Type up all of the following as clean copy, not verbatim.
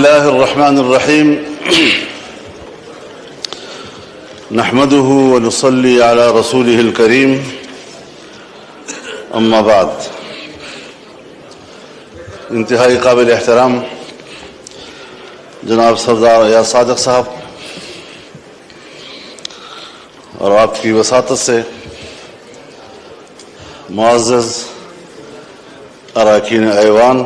बिस्मिल्लाहिर्रहमानिर्रहीम नहमदुहु व नुसल्ली अला रसूलिहिल करीम अम्मा बाद। इंतहाई काबिल एहतराम जनाब सरदार अयाज सादिक साहब और आपकी वसातत से मुअज़्ज़ज़ अरकान ऐवान,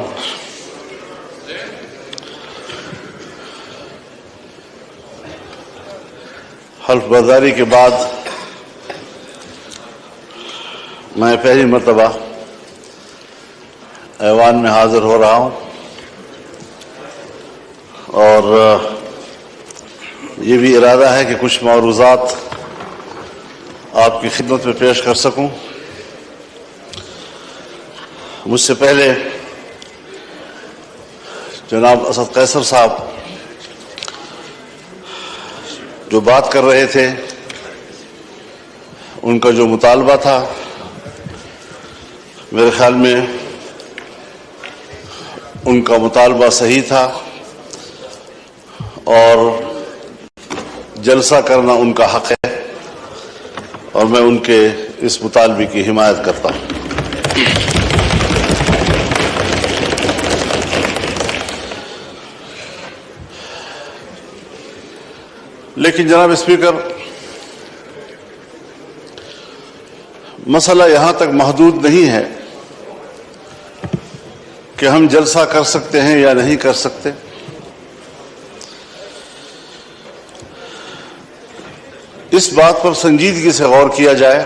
हल्फ बर्दारी के बाद मैं पहली मरतबा ऐवान में हाजिर हो रहा हूँ और ये भी इरादा है कि कुछ मौरूज़ात आपकी खिदमत में पेश कर सकूं। मुझसे पहले जनाब असद कैसर साहब जो बात कर रहे थे, उनका जो मुतालबा था मेरे ख्याल में उनका मुतालबा सही था और जलसा करना उनका हक है और मैं उनके इस मुतालबे की हिमायत करता हूं। लेकिन जनाब स्पीकर, मसला यहां तक महदूद नहीं है कि हम जलसा कर सकते हैं या नहीं कर सकते। इस बात पर संजीदगी से गौर किया जाए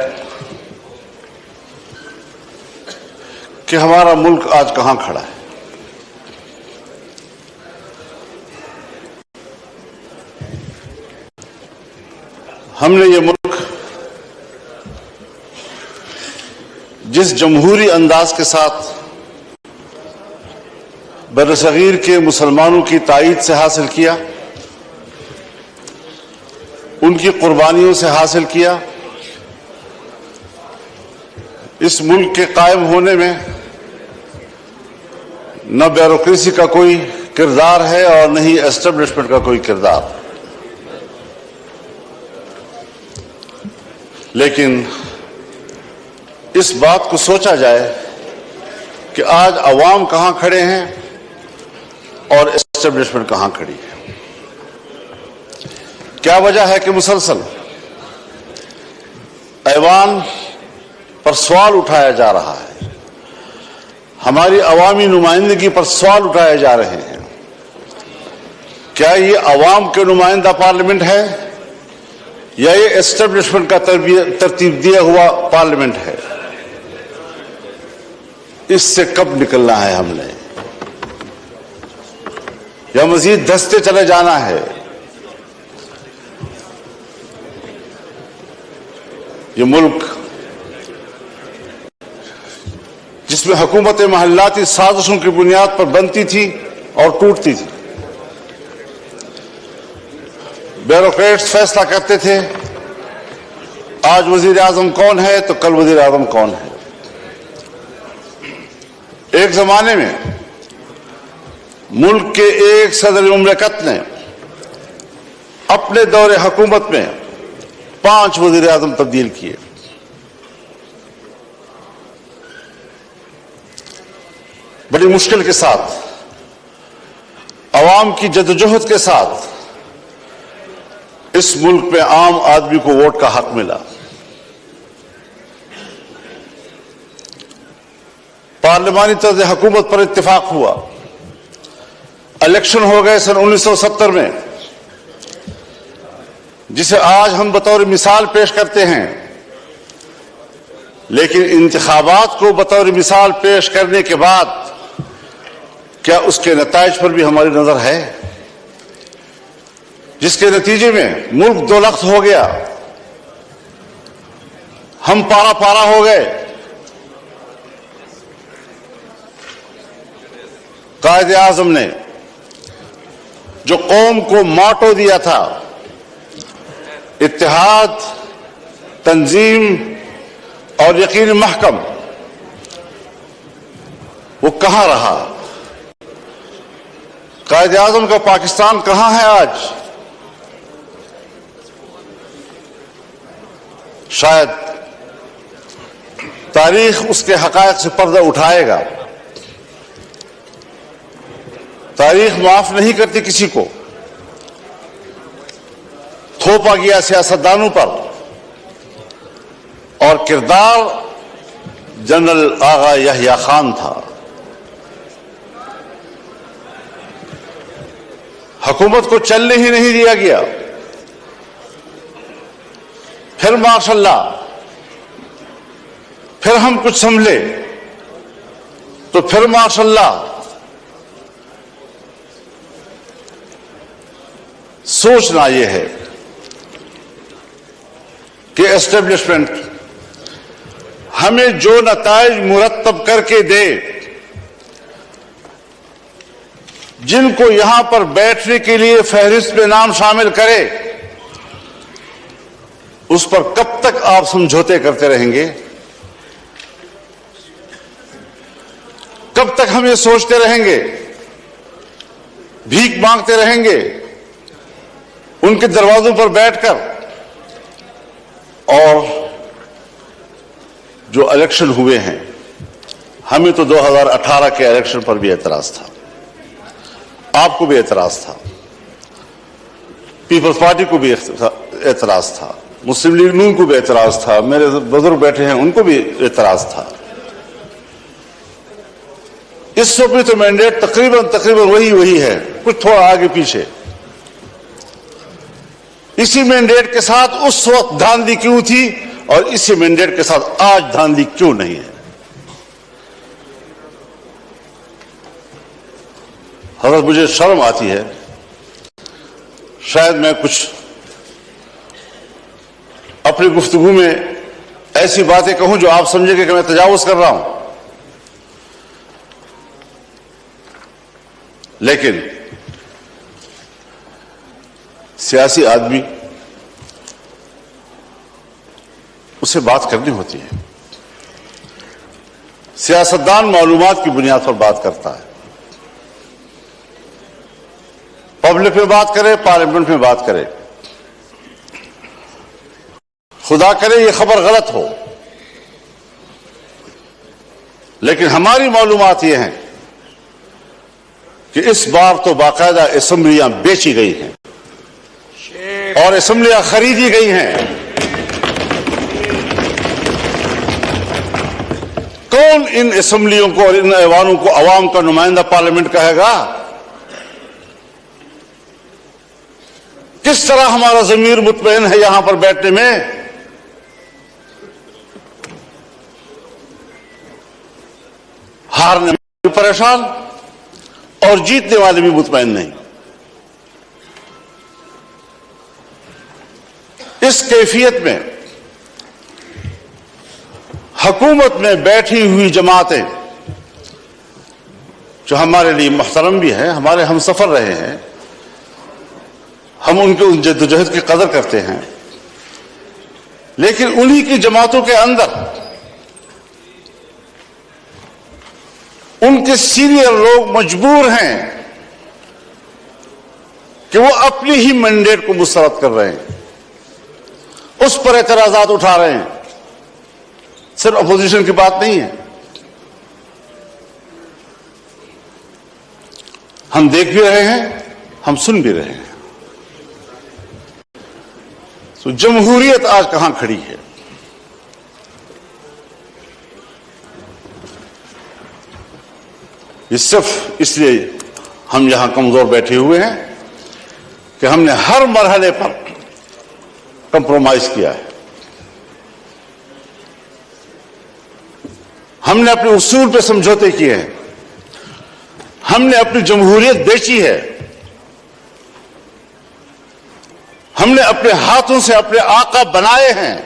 कि हमारा मुल्क आज कहां खड़ा है। हमने ये मुल्क जिस जमहूरी अंदाज के साथ बरसगीर के मुसलमानों की ताईद से हासिल किया, उनकी कुर्बानियों से हासिल किया, इस मुल्क के कायम होने में न ब्यूरोक्रेसी का कोई किरदार है और न ही एस्टेब्लिशमेंट का कोई किरदार। लेकिन इस बात को सोचा जाए कि आज अवाम कहां खड़े हैं और एस्टेब्लिशमेंट कहां खड़ी है। क्या वजह है कि मुसलसल ऐवान पर सवाल उठाया जा रहा है, हमारी अवामी नुमाइंदगी पर सवाल उठाए जा रहे हैं। क्या ये अवाम के नुमाइंदा पार्लियामेंट है या ये एस्टेब्लिशमेंट का तरतीब दिया हुआ पार्लियामेंट है? इससे कब निकलना है हमने, या मजीद धंसते चले जाना है? ये मुल्क जिसमें हुकूमत महल्लाती साजिशों की बुनियाद पर बनती थी और टूटती थी, ब्यूरोक्रेट्स फैसला करते थे आज वजीर आजम कौन है तो कल वजीर आजम कौन है। एक जमाने में मुल्क के एक सदर मुमलिकत ने अपने दौरे हुकूमत में 5 वजीर आजम तब्दील किए। बड़ी मुश्किल के साथ, अवाम की जद्दोजहद के साथ इस मुल्क में आम आदमी को वोट का हक मिला। पार्लिमानी तर्ज हुकूमत पर इत्तेफाक हुआ। इलेक्शन हो गए सन 1970 में, जिसे आज हम बतौर मिसाल पेश करते हैं। लेकिन इंतखाबात को बतौर मिसाल पेश करने के बाद क्या उसके नताइज पर भी हमारी नजर है, जिसके नतीजे में मुल्क दो लख्त हो गया, हम पारा पारा हो गए। कायदे आजम ने जो कौम को मोटो दिया था, इत्तेहाद, तंजीम और यकीन महकम, वो कहां रहा? कायद-ए-आज़म का पाकिस्तान कहां है आज? शायद तारीख उसके हकायक से पर्दा उठाएगा। तारीख माफ नहीं करती किसी को। थोपा गया सियासतदानों पर और किरदार जनरल आगा यहया खान था। हुकूमत को चलने ही नहीं दिया गया। फिर माशाल्लाह, फिर हम कुछ संभले तो फिर माशाल्लाह सोचना यह है कि एस्टेब्लिशमेंट हमें जो नताइज मुरत्तब करके दे, जिनको यहां पर बैठने के लिए फहरिस्त में नाम शामिल करे, उस पर कब तक आप समझौते करते रहेंगे? कब तक हम ये सोचते रहेंगे, भीख मांगते रहेंगे उनके दरवाजों पर बैठकर? और जो इलेक्शन हुए हैं, हमें तो 2018 के इलेक्शन पर भी एतराज था, आपको भी एतराज था, पीपल्स पार्टी को भी एतराज था, मुस्लिम लीग नून को भी एतराज था, मेरे बुजुर्ग बैठे हैं उनको भी एतराज था। इस वक्त भी तो मैंडेट तकरीबन वही है, कुछ थोड़ा आगे पीछे। इसी मैंडेट के साथ उस वक्त धांधली क्यों थी और इसी मैंडेट के साथ आज धांधली क्यों नहीं है? हज़रत, मुझे शर्म आती है, शायद मैं कुछ अपनी गुफ्तगू में ऐसी बातें कहूं जो आप समझेंगे कि मैं तजावुज कर रहा हूं, लेकिन सियासी आदमी, उसे बात करनी होती है। सियासतदान मालूमात की बुनियाद पर बात करता है, पब्लिक में बात करे, पार्लियामेंट में बात करे। खुदा करे ये खबर गलत हो, लेकिन हमारी मालूमात ये हैं कि इस बार तो बाकायदा असेंबलियां बेची गई हैं और असेंबलियां खरीदी गई हैं। कौन इन असेंबलियों को और इन ऐवानों को अवाम का नुमाइंदा पार्लियामेंट कहेगा? किस तरह हमारा ज़मीर मुतमईन है यहां पर बैठने में? हारने वाले परेशान और जीतने वाले भी मुतमईन नहीं। इस कैफियत में हुकूमत में बैठी हुई जमातें, जो हमारे लिए मुहतरम भी हैं, हमारे हम सफर रहे हैं, हम उनके उन जद्दोजहद की कदर करते हैं, लेकिन उन्हीं की जमातों के अंदर उनके सीनियर लोग मजबूर हैं कि वो अपनी ही मैंडेट को मुस्तरद कर रहे हैं, उस पर एतराजात उठा रहे हैं। सिर्फ अपोजिशन की बात नहीं है, हम देख भी रहे हैं, हम सुन भी रहे हैं। तो जमहूरियत आज कहां खड़ी है? ये सिर्फ इसलिए हम यहां कमजोर बैठे हुए हैं कि हमने हर मरहले पर कंप्रोमाइज किया है, हमने अपने उसूल पे समझौते किए हैं, हमने अपनी जमहूरियत बेची है, हमने अपने हाथों से अपने आका बनाए हैं,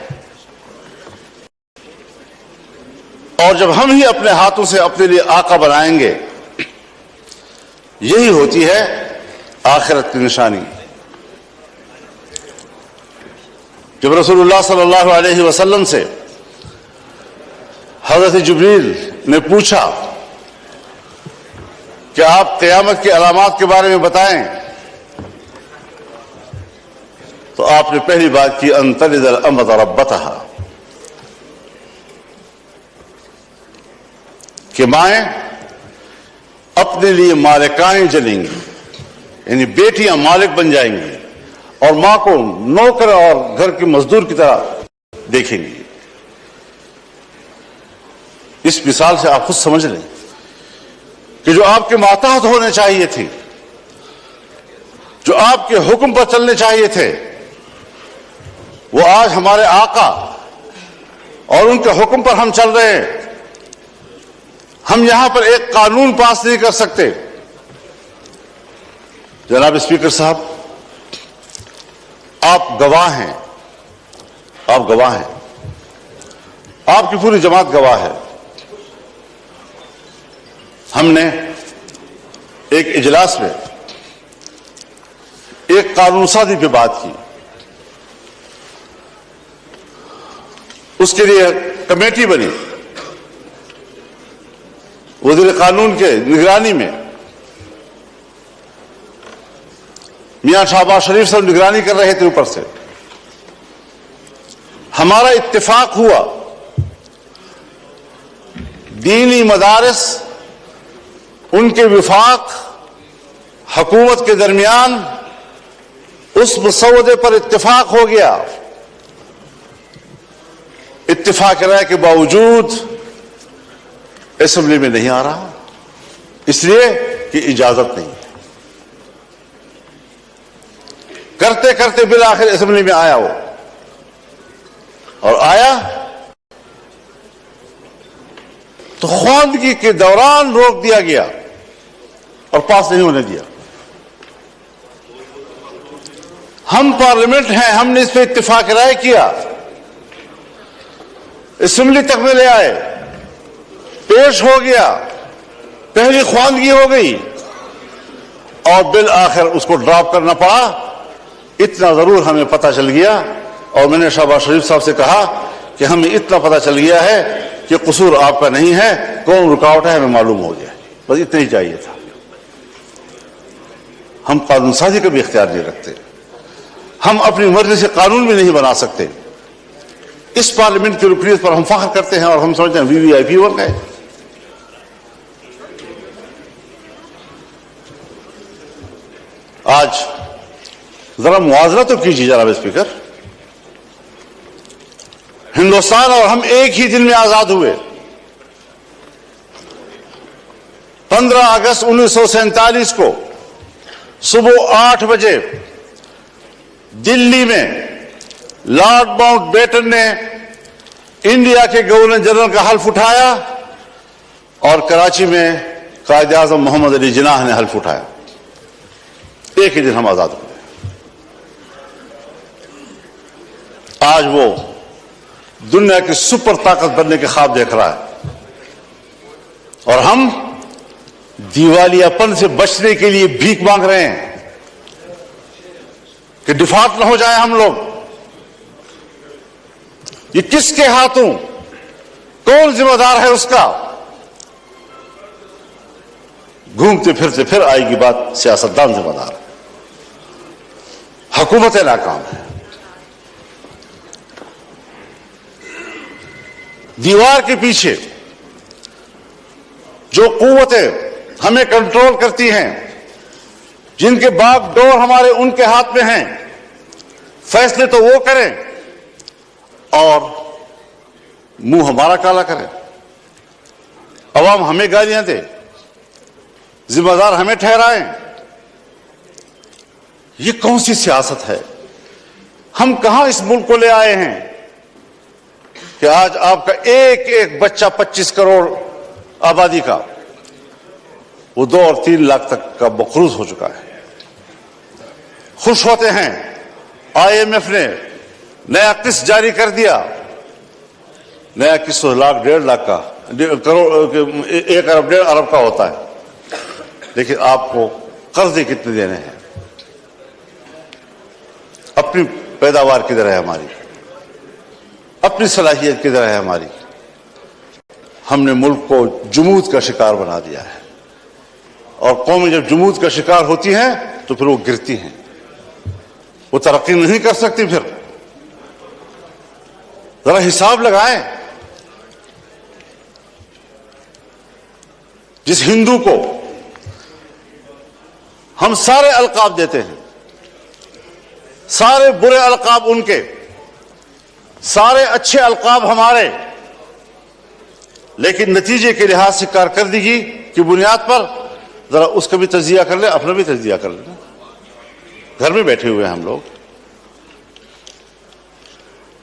और जब हम ही अपने हाथों से अपने लिए आका बनाएंगे, यही होती है आखिरत की निशानी। जब रसूलुल्लाह सल्लल्लाहु अलैहि वसल्लम से हज़रत जिब्रील ने पूछा कि आप क़यामत की अलामात के बारे में बताएं, तो आपने पहली बात की अंतलिदल अमद रब्बतहा, कि माएं अपने लिए मालिकाएं जनेंगी, यानी बेटियां मालिक बन जाएंगी और मां को नौकर और घर की मजदूर की तरह देखेंगी। इस मिसाल से आप खुद समझ लें कि जो आपके मातहत होने चाहिए थे, जो आपके हुक्म पर चलने चाहिए थे, वो आज हमारे आका और उनके हुक्म पर हम चल रहे हैं। हम यहां पर एक कानून पास नहीं कर सकते। जनाब स्पीकर साहब, आप गवाह हैं, आप गवाह हैं, आपकी पूरी जमात गवाह है। हमने एक इजलास में एक कानून साजी पे बात की, उसके लिए कमेटी बनी, वज़ीर कानून के निगरानी में मियां शहबाज शरीफ साहब निगरानी कर रहे थे ऊपर से। हमारा इत्तेफाक हुआ दीनी मदारिस, उनके विफाक हुकूमत के दरमियान उस मसौदे पर इत्तेफाक हो गया। इत्तेफाक राय के बावजूद असेंबली में नहीं आ रहा, इसलिए कि इजाजत नहीं है। करते करते बिल आखिर असेंबली में आया वो, और आया तो ख्वानगी के दौरान रोक दिया गया और पास नहीं होने दिया। हम पार्लियामेंट हैं, हमने इस पर इत्तेफाक राय किया, असेंबली तक में ले आए, पेश हो गया, पहली ख्वानगी हो गई और बिल आखिर उसको ड्रॉप करना पड़ा। इतना जरूर हमें पता चल गया, और मैंने शहबाज शरीफ साहब से कहा कि हमें इतना पता चल गया है कि कसूर आपका नहीं है, कौन रुकावट है हमें मालूम हो गया। बस इतना ही चाहिए था। हम कानून साजी का भी इख्तियार नहीं रखते, हम अपनी मर्जी से कानून भी नहीं बना सकते। इस पार्लियामेंट की रुकनीत पर हम फख्र करते हैं और हम समझते हैं वीवीआईपी वर्क है। आज जरा मुआवजा तो कीजिए जनाब स्पीकर, हिंदुस्तान और हम एक ही दिन में आजाद हुए। 15 अगस्त 1947 को सुबह 8 बजे दिल्ली में लॉर्ड माउंटबेटन ने इंडिया के गवर्नर जनरल का हल्फ उठाया और कराची में कायद आजम मोहम्मद अली जिन्नाह ने हल्फ उठाया। एक ही दिन हम आजाद हुए। आज वो दुनिया की सुपर ताकत बनने के ख्वाब देख रहा है और हम दिवालियापन से बचने के लिए भीख मांग रहे हैं कि डिफॉल्ट न हो जाए हम लोग। ये किसके हाथों, कौन जिम्मेदार है उसका? घूमते फिरते फिर आएगी बात, सियासतदान जिम्मेदार है, हुकूमत नाकाम है। दीवार के पीछे जो कुव्वतें हमें कंट्रोल करती हैं, जिनके बागडोर हमारे उनके हाथ में हैं, फैसले तो वो करें और मुंह हमारा काला करें, अवाम हमें गालियां दे, जिम्मेदार हमें ठहराएं। ये कौन सी सियासत है? हम कहां इस मुल्क को ले आए हैं कि आज आपका एक एक बच्चा 25 करोड़ आबादी का, वो 2 और 3 लाख तक का मकरूज हो चुका है। खुश होते हैं IMF ने नया किस्त जारी कर दिया, नया किस्त लाख 1.5 लाख का, करोड़ 1 अरब 1.5 अरब का होता है, लेकिन आपको कर्जे कितने देने हैं? अपनी पैदावार किधर है हमारी? अपनी सलाहियत किधर है हमारी? हमने मुल्क को जुमूद का शिकार बना दिया है और कौमें जब जमूद का शिकार होती हैं तो फिर वो गिरती हैं, वो तरक्की नहीं कर सकती। फिर जरा हिसाब लगाएं, जिस हिंदू को हम सारे अलकाब देते हैं, सारे बुरे अलकाब उनके, सारे अच्छे अलकाब हमारे, लेकिन नतीजे के लिहाज से कारकर्दगी की बुनियाद पर जरा उसका भी तजिया कर ले, अपना भी तजिया कर ले। घर में बैठे हुए हैं हम लोग,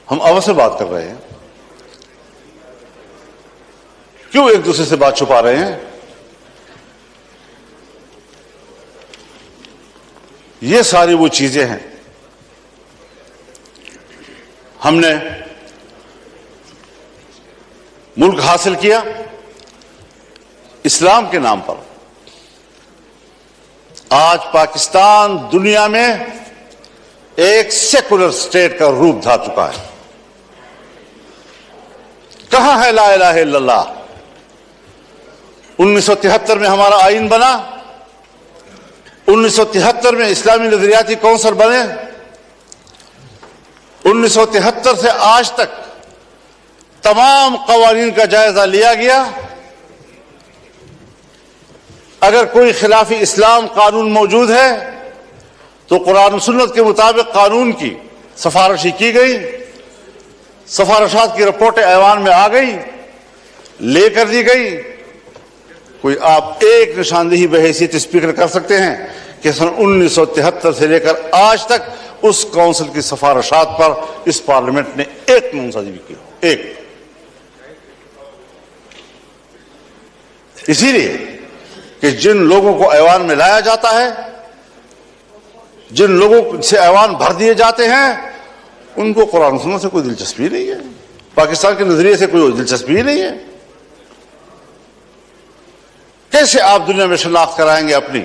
हम अवश्य से बात कर रहे हैं, क्यों एक दूसरे से बात छुपा रहे हैं? ये सारी वो चीजें हैं। हमने मुल्क हासिल किया इस्लाम के नाम पर। आज पाकिस्तान दुनिया में एक सेकुलर स्टेट का रूप धा चुका है। कहां है ला इलाहा इल्लल्लाह? 1973 में हमारा आईन बना, 1973 में इस्लामी नजरियाती कौंसिल बने, 1973 से आज तक तमाम कवानीन का जायजा लिया गया। अगर कोई खिलाफी इस्लाम कानून मौजूद है तो कुरान और सुन्नत के मुताबिक कानून की सिफारिश की गई, सिफारिशात की रिपोर्टें ऐवान में आ गई, लेकर दी गई। कोई आप एक निशानदेही बहैसियत स्पीकर कर सकते हैं कि सन 1973 से लेकर आज तक उस काउंसिल की सिफारिशात पर इस पार्लियामेंट ने एक नामजदगी की हो? एक। इसीलिए कि जिन लोगों को ऐवान में लाया जाता है, जिन लोगों से ऐवान भर दिए जाते हैं, उनको कुरान सुन्नत से कोई दिलचस्पी नहीं है, पाकिस्तान के नजरिए से कोई दिलचस्पी नहीं है। कैसे आप दुनिया में शनाख्त कराएंगे अपनी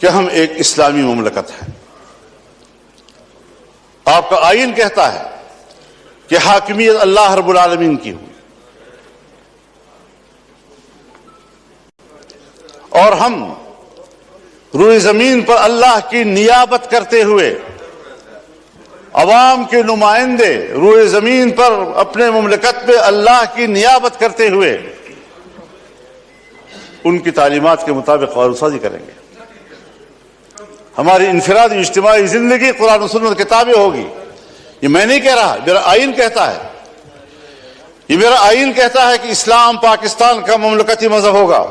कि हम एक इस्लामी मुमलकत है? आपका आईन कहता है कि हाकिमियत अल्लाह रब्बुल आलमीन की हुई, और हम रूए जमीन पर अल्लाह की नियाबत करते हुए अवाम के नुमाइंदे रूए जमीन पर अपने मुमलकत में अल्लाह की नियाबत करते हुए उनकी तालीमात के मुताबिक कानूनसाजी करेंगे। हमारी इनफरादी इज्तिमाई जिंदगी कुरान और सुन्नत किताबें होगी। ये मैं नहीं कह रहा, मेरा आईन कहता है। ये मेरा आईन कहता है कि इस्लाम पाकिस्तान का मुमलकती मजहब होगा।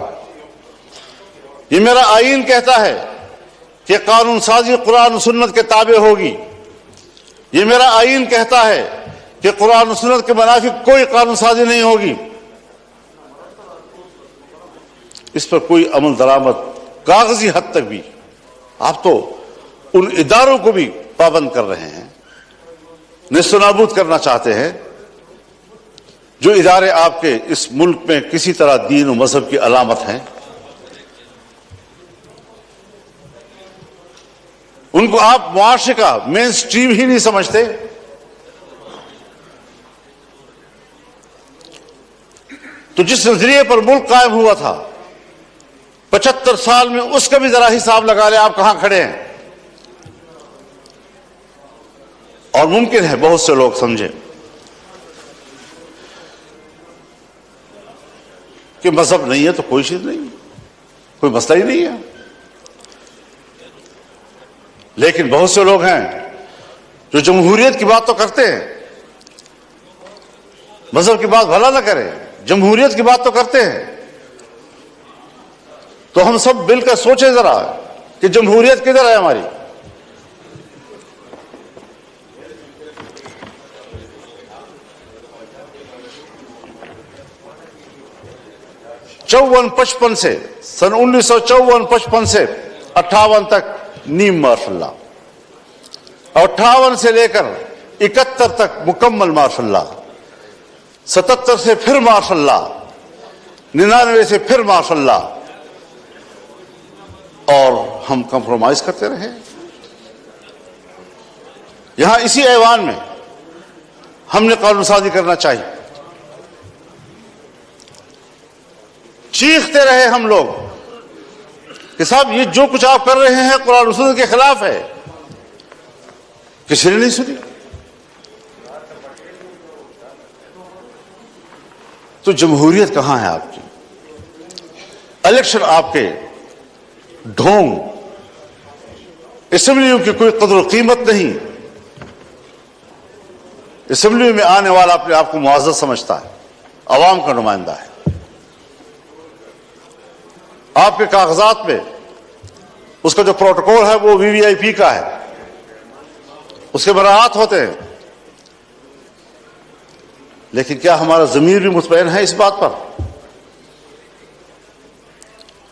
ये मेरा आईन कहता है कि कानून साजी कुरान और सुन्नत के ताबे होगी। ये मेरा आईन कहता है कि कुरान और सुन्नत के मुनाफिक कोई कानून साजी नहीं होगी। इस पर कोई अमल दरामद कागजी हद तक भी आप तो उन इदारों को भी पाबंद कर रहे हैं, निस्तनाबूद करना चाहते हैं जो इदारे आपके इस मुल्क में किसी तरह दीन और मजहब की अलामत हैं। उनको आप मुआशरे का मेन स्ट्रीम ही नहीं समझते। तो जिस नजरिए पर मुल्क कायम हुआ था 75 साल में, उसका भी जरा हिसाब लगा ले आप कहां खड़े हैं। और मुमकिन है बहुत से लोग समझे कि मजहब नहीं है तो कोई चीज नहीं, कोई मसला ही नहीं है। लेकिन बहुत से लोग हैं जो जमहूरियत की बात तो करते हैं, मजहब की बात भला ना करें, जमहूरियत की बात तो करते हैं। तो हम सब मिलकर सोचें जरा कि जमहूरियत किधर है हमारी। '54-55 से, सन 1954-55 से 58 तक नीम मार्शल्ला, 58 से लेकर 71 तक मुकम्मल मार्शल्ला, 77 से फिर मार्शल्ला, 99 से फिर मार्शल्ला, और हम कंप्रोमाइज करते रहे। यहां इसी ऐवान में हमने कानून साजी करना चाहिए। चीखते रहे हम लोग कि साहब ये जो कुछ आप कर रहे हैं कुरान और सुन्नत के खिलाफ है, किसी ने नहीं सुनी। तो जमहूरियत कहां है आपकी? इलेक्शन आपके ढोंग, असेंबलियों की कोई कदर कीमत नहीं। असेंबली में आने वाला अपने आप को मुआज़्ज़ज़ समझता है, अवाम का नुमाइंदा है। आपके कागजात में उसका जो प्रोटोकॉल है वो वीवीआईपी का है, उसके मराहत होते हैं। लेकिन क्या हमारा ज़मीर भी मुतमईन है इस बात पर?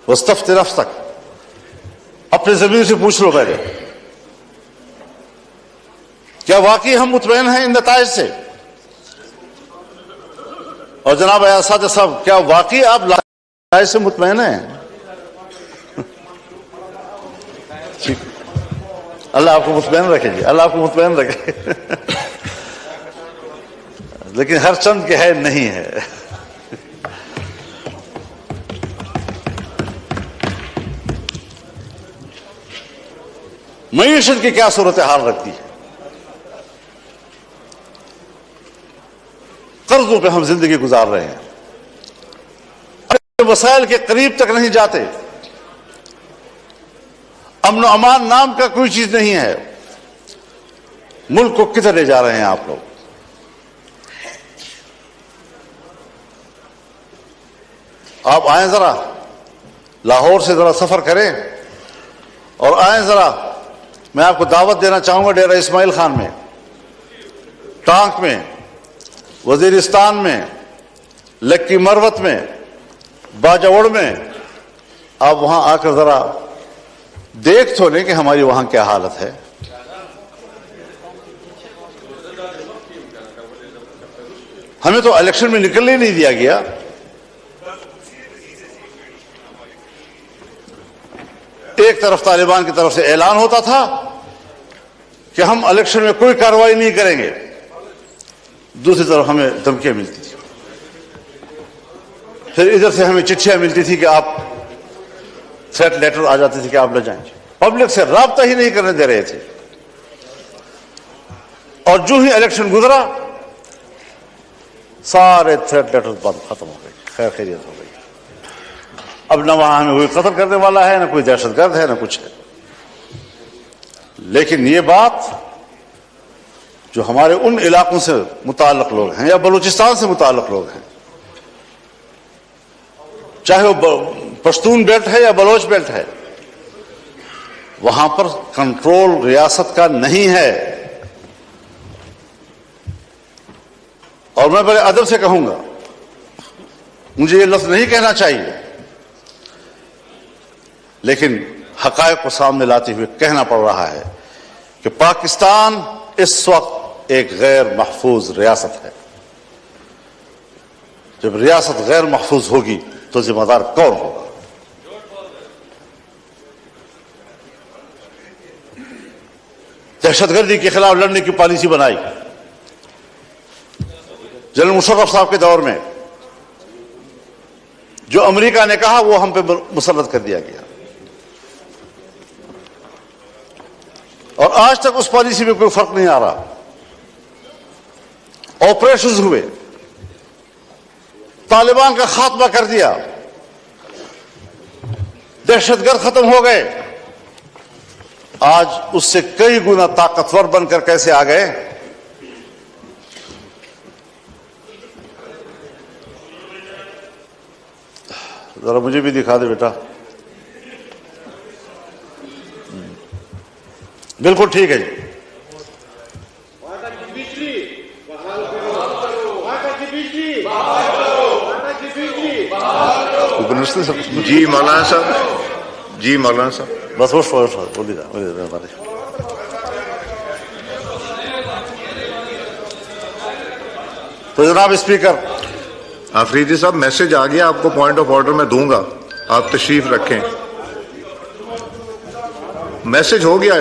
वस्तफ्ति नफ्सक, अपने ज़मीर से पूछ लो पहले, क्या वाकई हम मुतमईन हैं इन नताइज से? और जनाब अयासाद साहब, क्या वाकई आप नताइज से मुतमईन हैं? ठीक, अल्लाह आपको मुतमईन रखे जी, अल्लाह आपको मुतमईन रखे। लेकिन हर चंद के है नहीं है। मईशत की क्या सूरत हाल रखती है? कर्जों पे हम जिंदगी गुजार रहे हैं, वसाइल के करीब तक नहीं जाते, अमन और अमान नाम का कोई चीज नहीं है। मुल्क को किधर ले जा रहे हैं आप लोग? आप आए जरा, लाहौर से जरा सफर करें और आए जरा, मैं आपको दावत देना चाहूंगा डेरा इस्माइल खान में, टांक में, वजीरिस्तान में, लक्की मरवत में, बाजावड़ में। आप वहां आकर जरा देख तो लें कि हमारी वहां क्या हालत है। हमें तो इलेक्शन में निकलने नहीं दिया गया। एक तरफ तालिबान की तरफ से ऐलान होता था कि हम इलेक्शन में कोई कार्रवाई नहीं करेंगे, दूसरी तरफ हमें धमकियां मिलती थी। फिर इधर से हमें चिट्ठियां मिलती थी कि आप, थ्रेट लेटर आ जाती थी कि आप न जाएंगे। पब्लिक से राब्ता ही नहीं करने दे रहे थे। और जो ही इलेक्शन गुजरा, सारे थ्रेट लेटर बंद, खत्म हो गए, खैर खैरियत हो गई। अब न वहां हमें कोई कत्ल करने वाला है, न कोई दहशतगर्द है, न कुछ है। लेकिन ये बात जो हमारे उन इलाकों से मुताल्लिक लोग हैं या बलूचिस्तान से मुताल्लिक लोग हैं, चाहे वो पश्तून बेल्ट है या बलोच बेल्ट है, वहां पर कंट्रोल रियासत का नहीं है। और मैं बड़े अदब से कहूंगा, मुझे ये लफ्ज नहीं कहना चाहिए, लेकिन हकायक को सामने लाते हुए कहना पड़ रहा है कि पाकिस्तान इस वक्त एक गैर महफूज रियासत है। जब रियासत गैर महफूज होगी तो जिम्मेदार कौन होगा? दहशतगर्दी के खिलाफ लड़ने की पॉलिसी बनाई जनरल मुशर्रफ साहब के दौर में। जो अमेरिका ने कहा वो हम पे मुसल्लत कर दिया गया, और आज तक उस पॉलिसी में कोई फर्क नहीं आ रहा। ऑपरेशंस हुए, तालिबान का खात्मा कर दिया, दहशतगर्द खत्म हो गए। आज उससे कई गुना ताकतवर बनकर कैसे आ गए? जरा मुझे भी दिखा दे बेटा। बिल्कुल ठीक है जी। जी मौलाना साहब, जी मौलाना साहब, बस बोलिए। तो जनाब स्पीकर, आफरीदी साहब मैसेज आ गया, आपको पॉइंट ऑफ ऑर्डर में दूंगा, आप तशरीफ रखें। मैसेज हो गया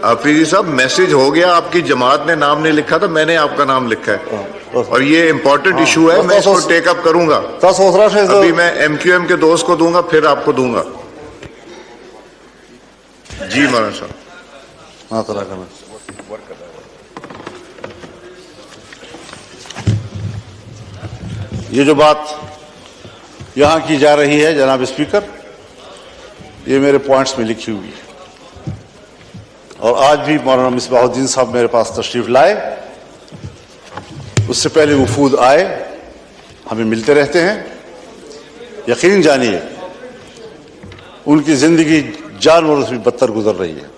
आफरीदी साहब, मैसेज हो गया। आपकी जमात ने नाम नहीं लिखा था, मैंने आपका नाम लिखा है, और ये इंपॉर्टेंट इशू है। मैं इसको टेकअप करूंगा। अभी मैं MQM के दोस्त को दूंगा, फिर आपको दूंगा। जी मौलाना साहब। हाँ तरह करना। ये जो बात यहां की जा रही है जनाब स्पीकर, ये मेरे पॉइंट्स में लिखी हुई है और आज भी मौलाना मिसबाहुद्दीन साहब मेरे पास तशरीफ लाए, उससे पहले वफूद आए, हमें मिलते रहते हैं। यकीन जानिए उनकी जिंदगी जानवरों से भी बदतर गुजर रही है।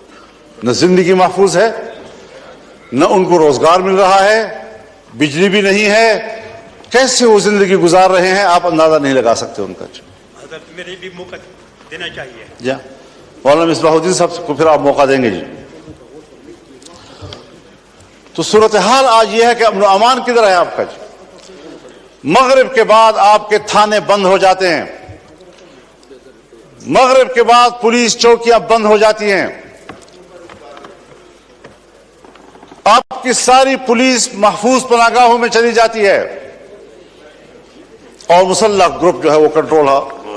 न जिंदगी महफूज है, न उनको रोजगार मिल रहा है, बिजली भी नहीं है। कैसे वो जिंदगी गुजार रहे हैं आप अंदाजा नहीं लगा सकते उनका। मेरे भी मौका देना चाहिए। जी मौलाना मिसबाहुद्दीन साहब को फिर आप मौका देंगे जी। तो सूरत हाल आज यह है कि अमन अमान किधर है आपका जी। मगरिब के बाद आपके थाने बंद हो जाते हैं, मगरिब के बाद पुलिस चौकियां बंद हो जाती हैं, आपकी सारी पुलिस महफूज पनागाहों में चली जाती है और मुसल्लह ग्रुप जो है वो कंट्रोल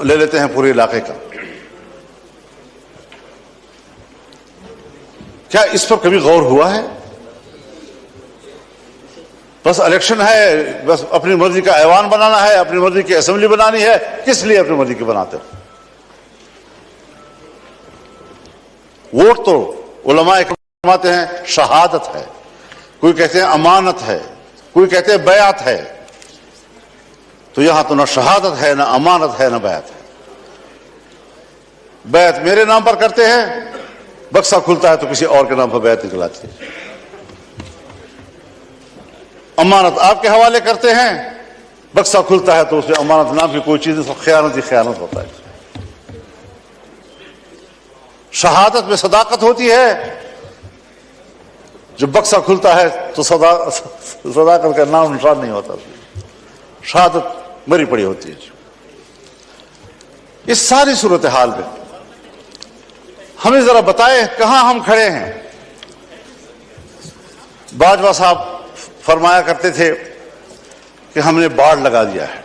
ले लेते हैं पूरे इलाके का। क्या इस पर कभी गौर हुआ है? बस इलेक्शन है, बस अपनी मर्जी का ऐवान बनाना है, अपनी मर्जी की असेंबली बनानी है। किस लिए अपनी मर्जी की बनाते हो? वोट तो उलमा फरमाते हैं शहादत है, कोई कहते हैं अमानत है, कोई कहते हैं बयात है। तो यहां तो ना शहादत है, ना अमानत है, ना बयात है। बैत मेरे नाम पर करते हैं, बक्सा खुलता है तो किसी और के नाम पर बैत निकलाती है। अमानत आपके हवाले करते हैं, बक्सा खुलता है तो उसमें अमानत नाम की कोई चीज, खयानत ही खयानत होता है। शहादत में सदाकत होती है, जब बक्सा खुलता है तो सदाकत का नाम निशान नहीं होता, शहादत मरी पड़ी होती है। इस सारी सूरत हाल में हमें जरा बताएं कहां हम खड़े हैं। बाजवा साहब फरमाया करते थे कि हमने बाढ़ लगा दिया है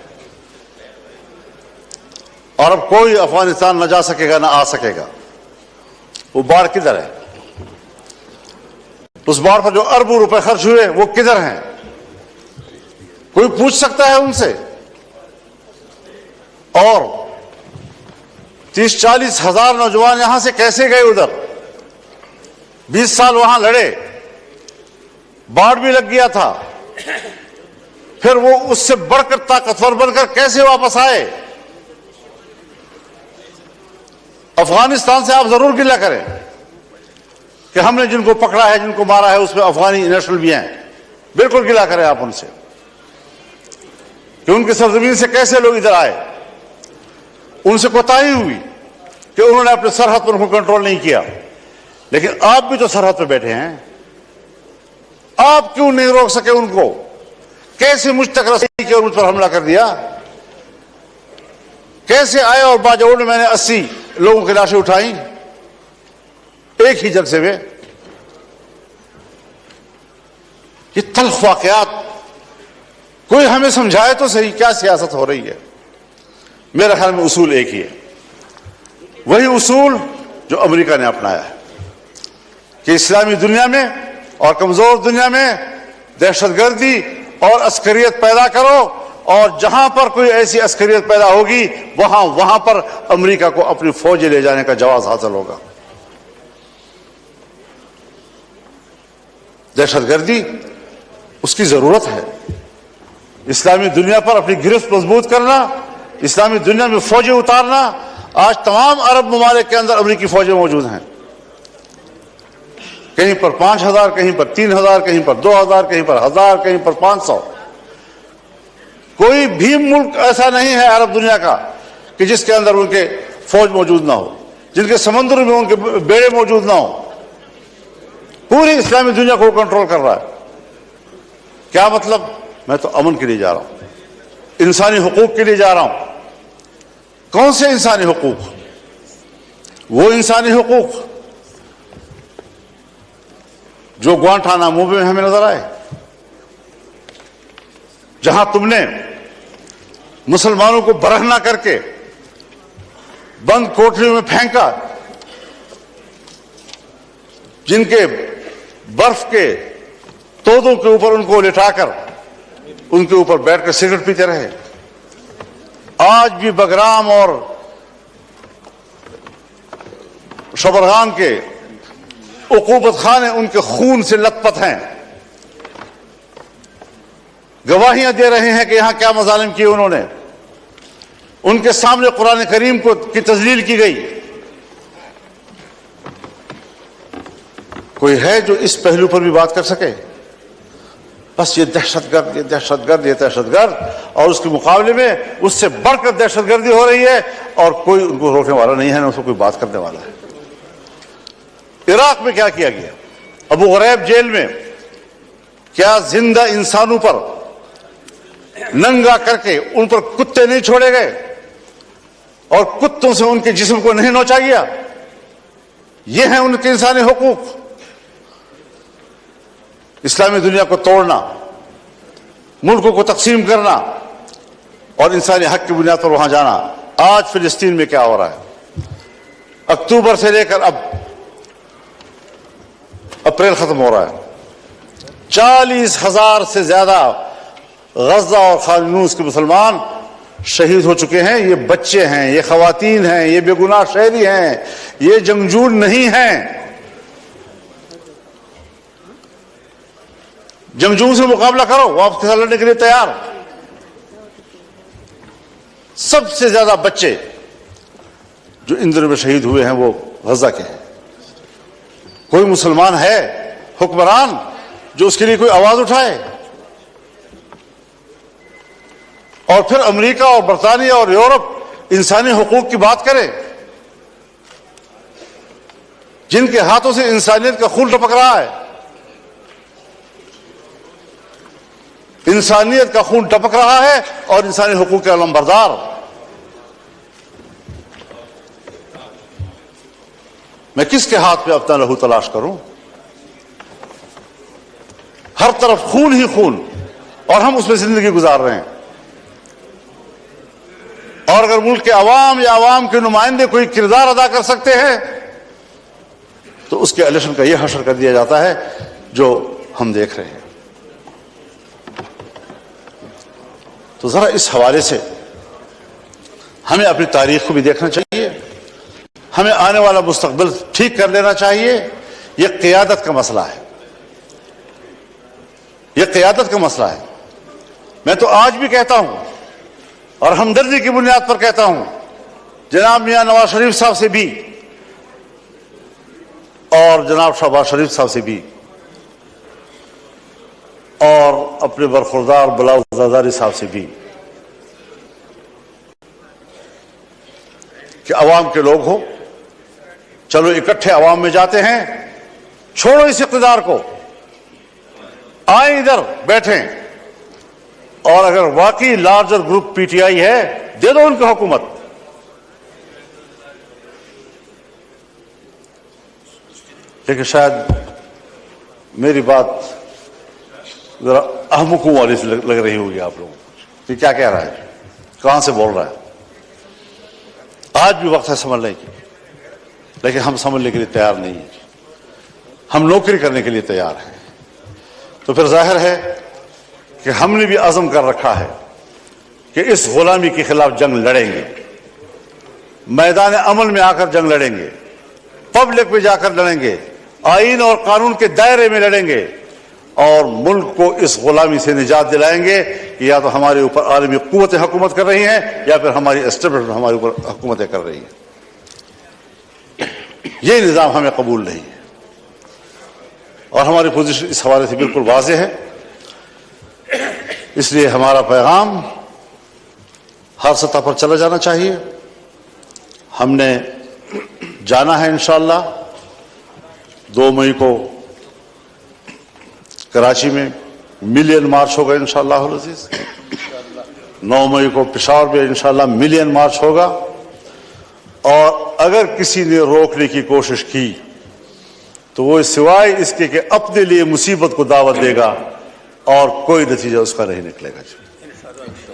और अब कोई अफगानिस्तान न जा सकेगा न आ सकेगा। वो बाढ़ किधर है? उस बाढ़ पर जो अरबों रुपए खर्च हुए वो किधर हैं? कोई पूछ सकता है उनसे? और 30-40 हजार नौजवान यहां से कैसे गए उधर? 20 साल वहां लड़े, बाढ़ भी लग गया था, फिर वो उससे बढ़कर ताकतवर बनकर कैसे वापस आए? अफगानिस्तान से आप जरूर गिला करें कि हमने जिनको पकड़ा है, जिनको मारा है, उसमें अफगानी नेशनल भी हैं। बिल्कुल गिला करें आप उनसे कि उनकी सरजमीन से कैसे लोग इधर आए। उनसे कोताही हुई कि उन्होंने अपने सरहद पर उनको कंट्रोल नहीं किया, लेकिन आप भी तो सरहद पर बैठे हैं, आप क्यों नहीं रोक सके उनको? कैसे मुझ तक रसी के और मुझ पर हमला कर दिया? कैसे आए और बाजोड़ में मैंने 80 लोगों की लाशें उठाई एक ही जलसे में? ये तल्ख वाकयात कोई हमें समझाए तो सही, क्या सियासत हो रही है? मेरे ख्याल में उसूल एक ही है, वही उसूल जो अमेरिका ने अपनाया है कि इस्लामी दुनिया में और कमजोर दुनिया में दहशतगर्दी और अस्करियत पैदा करो, और जहां पर कोई ऐसी अस्करियत पैदा होगी वहां पर अमेरिका को अपनी फौजें ले जाने का जवाब हासिल होगा। दहशतगर्दी उसकी जरूरत है। इस्लामी दुनिया पर अपनी गिरफ्त मजबूत करना, इस्लामी दुनिया में फौजें उतारना। आज तमाम अरब ममालिक के अंदर अमेरिकी फौजें मौजूद हैं, कहीं पर 5000, कहीं पर 3000, कहीं पर 2000, कहीं पर 1000, कहीं पर 500। कोई भी मुल्क ऐसा नहीं है अरब दुनिया का कि जिसके अंदर उनके फौज मौजूद ना हो, जिनके समुद्र में उनके बेड़े मौजूद ना हो। पूरी इस्लामी दुनिया को कंट्रोल कर रहा है। क्या मतलब? मैं तो अमन के लिए जा रहा हूं, इंसानी हुकूक के लिए जा रहा हूं। कौन से इंसानी हुकूक? वो इंसानी हुकूक जो ग्वांटानामो में हमें नजर आए, जहां तुमने मुसलमानों को बरहना करके बंद कोठरियों में फेंका जिनके बर्फ के तोदों के ऊपर उनको लिटाकर उनके ऊपर बैठकर सिगरेट पीते रहे। आज भी बगराम और शबरगान के उकूबत खाने उनके खून से लथपथ हैं। गवाहियां दे रहे हैं कि यहां क्या मजालिम किए उन्होंने। उनके सामने कुरान करीम को की तजलील की गई। कोई है जो इस पहलू पर भी बात कर सके? बस ये दहशतगर्द, ये दहशतगर्द, ये दहशतगर्द, और उसके मुकाबले में उससे बढ़कर दहशतगर्दी हो रही है और कोई उनको रोकने वाला नहीं है, ना उसको कोई बात करने वाला है। इराक में क्या किया गया? अबू गरैब जेल में क्या जिंदा इंसानों पर नंगा करके उन पर कुत्ते नहीं छोड़े गए और कुत्तों से उनके जिस्म को नहीं नोचा गया? ये हैं उनके इंसानी हुकूक। इस्लामी दुनिया को तोड़ना, मुल्कों को तकसीम करना और इंसानी हक की बुनियाद पर वहां जाना। आज फिलिस्तीन में क्या हो रहा है? अक्टूबर से लेकर अब अप्रैल खत्म हो रहा है, 40,000 से ज्यादा गजा और खान यूनिस के मुसलमान शहीद हो चुके हैं। ये बच्चे हैं, ये खवातीन हैं, ये बेगुनाह शहरी हैं, ये जंगजू नहीं हैं। जंगजू से मुकाबला करो, वो आपके साथ लड़ने के लिए तैयार। सबसे ज्यादा बच्चे जो इन दिनों में शहीद हुए हैं वो गजा के हैं। कोई मुसलमान है हुक्मरान जो उसके लिए कोई आवाज उठाए? और फिर अमेरिका और बरतानिया और यूरोप इंसानी हुकूक की बात करे, जिनके हाथों से इंसानियत का खून टपक रहा है। इंसानियत का खून टपक रहा है और इंसानी हुकूक के अलमबरदार। मैं किसके हाथ पे अपना लहू तलाश करूं? हर तरफ खून ही खून और हम उसमें जिंदगी गुजार रहे हैं। और अगर मुल्क के अवाम या अवाम के नुमाइंदे कोई किरदार अदा कर सकते हैं तो उसके इलेक्शन का यह हशर कर दिया जाता है जो हम देख रहे हैं। तो जरा इस हवाले से हमें अपनी तारीख को भी देखना चाहिए, हमें आने वाला मुस्तकबिल ठीक कर लेना चाहिए। यह क़ियादत का मसला है, यह क़ियादत का मसला है। मैं तो आज भी कहता हूं और हमदर्दी की बुनियाद पर कहता हूं, जनाब मियां नवाज शरीफ साहब से भी और जनाब शहबाज शरीफ साहब से भी और अपने बरखुरदार बिलावल ज़रदारी साहब से भी कि अवाम के लोग हो, चलो इकट्ठे अवाम में जाते हैं, छोड़ो इस इक़्तिदार को, आए इधर बैठें और अगर वाकई लार्जर ग्रुप पीटीआई है दे दो उनको हुकूमत। लेकिन शायद मेरी बात जरा अहमुकों वाली से लग रही होगी आप लोगों को कि क्या कह रहा है, कहां से बोल रहा है। आज भी वक्त है समझने की, लेकिन हम समझने के लिए तैयार नहीं है। हम नौकरी करने के लिए तैयार हैं। तो फिर जाहिर है कि हमने भी अज़म कर रखा है कि इस गुलामी के खिलाफ जंग लड़ेंगे, मैदान अमल में आकर जंग लड़ेंगे, पब्लिक में जाकर लड़ेंगे, आईन और कानून के दायरे में लड़ेंगे और मुल्क को इस गुलामी से निजात दिलाएंगे कि या तो हमारे ऊपर आलमी कुव्वतें हुकूमत कर रही हैं या फिर हमारी एस्टेब्लिशमेंट हमारे ऊपर हुकूमतें कर रही है। ये निज़ाम हमें कबूल नहीं है और हमारी पोजीशन इस हवाले से बिल्कुल वाज़ेह है। इसलिए हमारा पैगाम हर सतह पर चला जाना चाहिए। हमने जाना है इंशाअल्लाह 2 मई को कराची में मिलियन मार्च होगा इंशाअल्लाह अज़ीज़। 9 मई को पेशावर में इंशाअल्लाह मिलियन मार्च होगा और अगर किसी ने रोकने की कोशिश की तो वो सिवाय इसके कि अपने लिए मुसीबत को दावत देगा और कोई नतीजा उसका नहीं निकलेगा।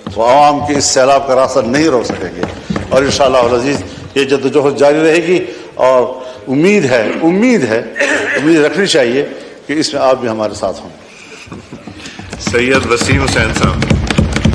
तो आवाम के इस सैलाब का रास्ता नहीं रोक सकेंगे और इंशाअल्लाह अज़ीज़ ये जद्दोजहद जारी रहेगी और उम्मीद है उम्मीद रखनी चाहिए कि इसमें आप भी हमारे साथ हों। सैयद वसीम हुसैन साहब।